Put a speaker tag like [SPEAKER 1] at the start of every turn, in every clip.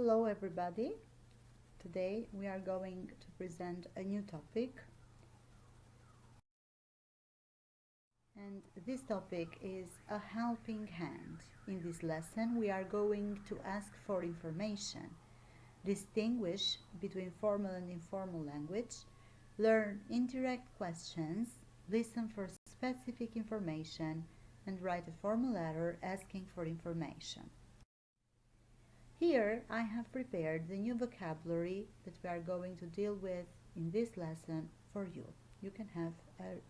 [SPEAKER 1] Hello everybody. Today we are going to present a new topic, and this topic is a helping hand. In this lesson we are going to ask for information, distinguish between formal and informal language, learn indirect questions, listen for specific information, and write a formal letter asking for information. Here I have prepared the new vocabulary that we are going to deal with in this lesson for you. You can have a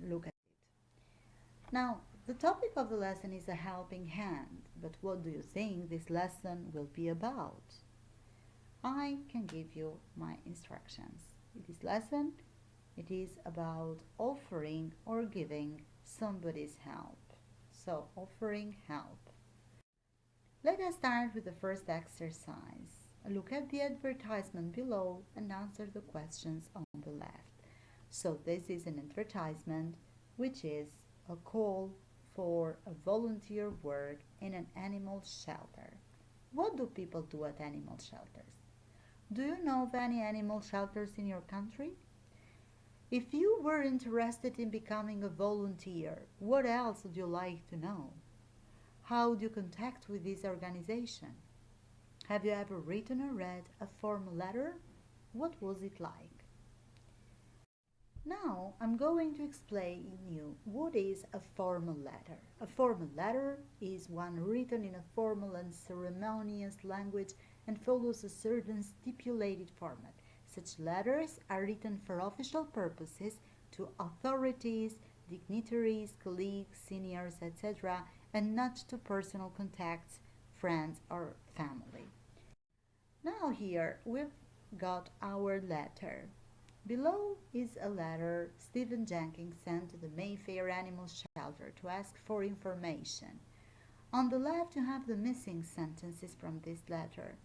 [SPEAKER 1] look at it. Now, the topic of the lesson is a helping hand, but what do you think this lesson will be about? I can give you my instructions. In this lesson, it is about offering or giving somebody's help. So, offering help. Let us start with the first exercise. Look at the advertisement below and answer the questions on the left. So this is an advertisement which is a call for a volunteer work in an animal shelter. What do people do at animal shelters? Do you know of any animal shelters in your country? If you were interested in becoming a volunteer, what else would you like to know? How do you contact with this organization? Have you ever written or read a formal letter? What was it like? Now I'm going to explain you what is a formal letter. A formal letter is one written in a formal and ceremonious language and follows a certain stipulated format. Such letters are written for official purposes to authorities, dignitaries, colleagues, seniors, etc., and not to personal contacts, friends, or family. Now here we've got our letter. Below is a letter Stephen Jenkins sent to the Mayfair Animal Shelter to ask for information. On the left you have the missing sentences from this letter,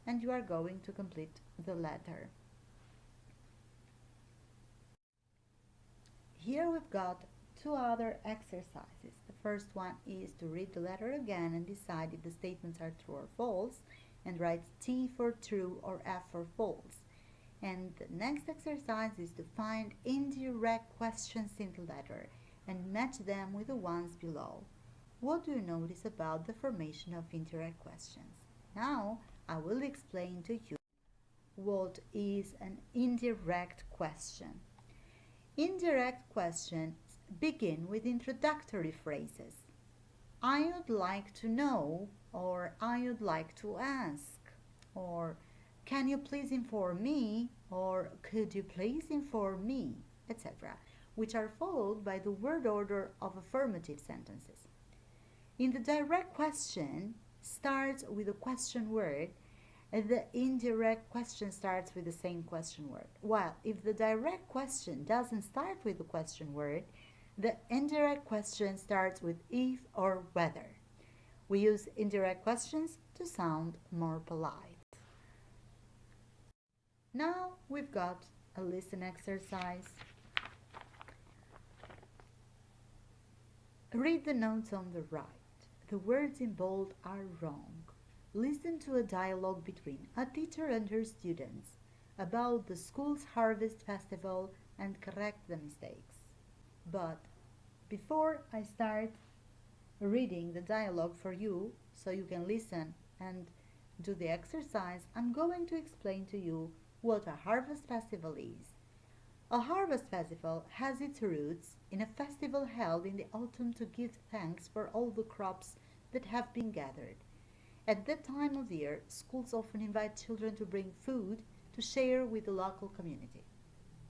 [SPEAKER 1] and you are going to complete the letter. Here we've got two other exercises. The first one is to read the letter again and decide if the statements are true or false, and write T for true or F for false. And the next exercise is to find indirect questions in the letter and match them with the ones below. What do you notice about the formation of indirect questions? Now I will explain to you what is an indirect question. Indirect questions begin with introductory phrases. I would like to know, or I would like to ask, or can you please inform me, or could you please inform me, etc., which are followed by the word order of affirmative sentences. In the direct question starts with a question word, and the indirect question starts with the same question word. While if the direct question doesn't start with the question word, the indirect question starts with if or whether. We use indirect questions to sound more polite. Now we've got a listen exercise. Read the notes on the right. The words in bold are wrong. Listen to a dialogue between a teacher and her students about the school's harvest festival and correct the mistakes. But before I start reading the dialogue for you, so you can listen and do the exercise, I'm going to explain to you what a harvest festival is. A harvest festival has its roots in a festival held in the autumn to give thanks for all the crops that have been gathered. At that time of year, schools often invite children to bring food to share with the local community.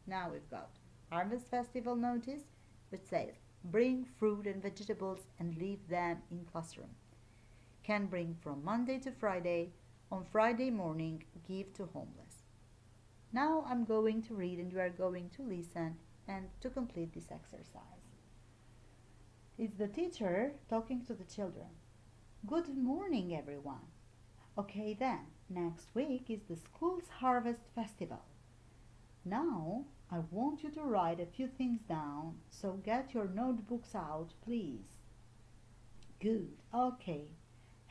[SPEAKER 1] Now we've got harvest festival notice, which says bring fruit and vegetables and leave them in classroom. Can bring from Monday to Friday. On Friday morning, give to homeless. Now I'm going to read and you are going to listen and to complete this exercise. It's the teacher talking to the children. Good morning, everyone. Okay then, next week is the school's harvest festival. Now I want you to write a few things down, so get your notebooks out, please. Good, okay.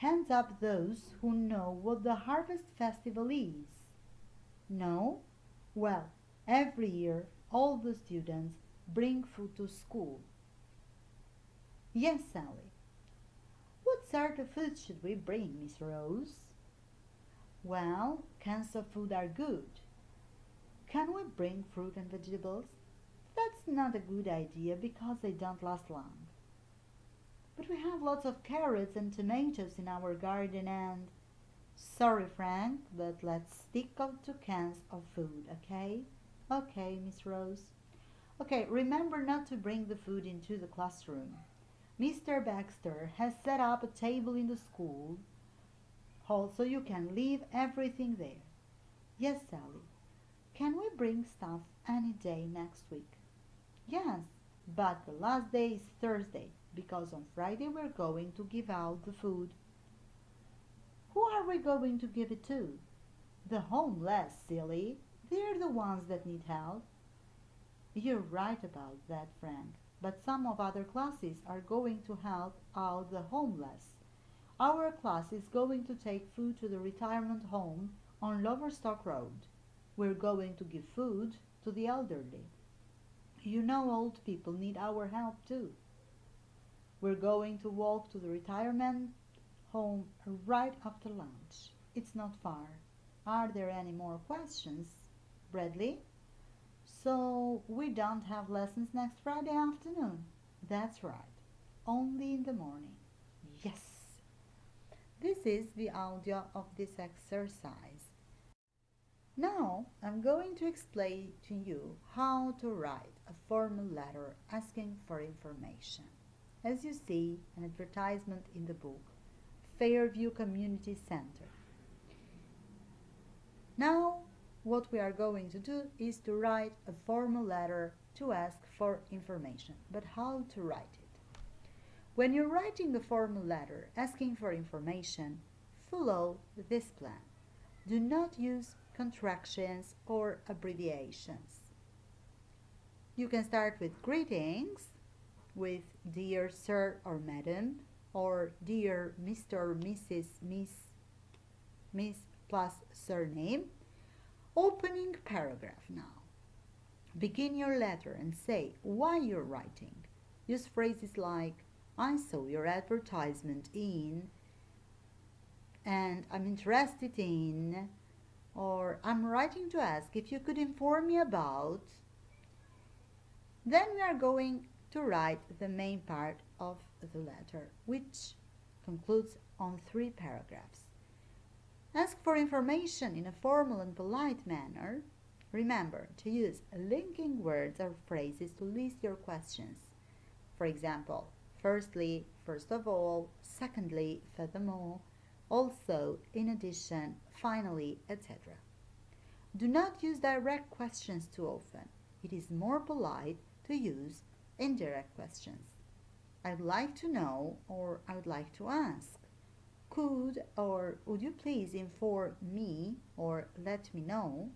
[SPEAKER 1] Hands up those who know what the Harvest Festival is. No? Well, every year all the students bring food to school. Yes, Sally. What sort of food should we bring, Miss Rose? Well, cans of food are good. Can we bring fruit and vegetables? That's not a good idea because they don't last long. But we have lots of carrots and tomatoes in our garden and... Sorry, Frank, but let's stick to cans of food, okay? Okay, Miss Rose. Okay, remember not to bring the food into the classroom. Mr. Baxter has set up a table in the school hall so you can leave everything there. Yes, Sally. Can we bring stuff any day next week? Yes, but the last day is Thursday because on Friday we're going to give out the food. Who are we going to give it to? The homeless, silly. They're the ones that need help. You're right about that, Frank, but some of other classes are going to help out the homeless. Our class is going to take food to the retirement home on Loverstock Road. We're going to give food to the elderly. You know old people need our help too. We're going to walk to the retirement home right after lunch. It's not far. Are there any more questions, Bradley? So we don't have lessons next Friday afternoon? That's right. Only in the morning. Yes. This is the audio of this exercise. Now I'm going to explain to you how to write a formal letter asking for information. As you see an advertisement in the book, Fairview Community Center. Now what we are going to do is to write a formal letter to ask for information. But how to write it? When you're writing a formal letter asking for information, follow this plan. Do not use contractions or abbreviations. You can start with greetings, with dear sir or madam, or dear Mr. or Mrs. Miss plus surname. Opening paragraph now. Begin your letter and say why you're writing. Use phrases like, I saw your advertisement in, and I'm interested in, or I'm writing to ask if you could inform me about. Then we are going to write the main part of the letter, which concludes on 3 paragraphs. Ask for information in a formal and polite manner. Remember to use linking words or phrases to list your questions. For example, firstly, first of all, secondly, furthermore, also, in addition, finally, etc. Do not use direct questions too often. It is more polite to use indirect questions. I'd like to know, or I would like to ask. Could or would you please inform me or let me know?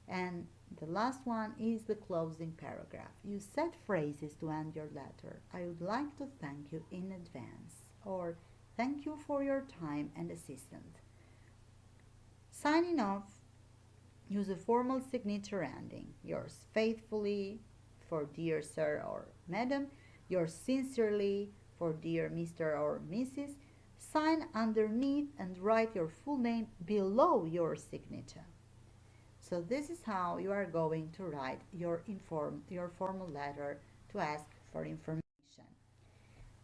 [SPEAKER 1] And the last one is the closing paragraph. You set phrases to end your letter. I would like to thank you in advance, or thank you for your time and assistance. Signing off, use a formal signature ending. Yours faithfully for dear sir or madam. Yours sincerely for dear Mr. or Mrs. Sign underneath and write your full name below your signature. So this is how you are going to write your formal letter to ask for information.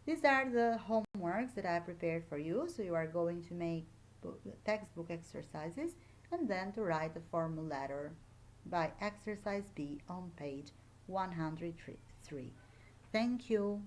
[SPEAKER 1] These are the homeworks that I prepared for you. So you are going to make textbook exercises and then to write a formal letter by exercise B on page 103. Thank you.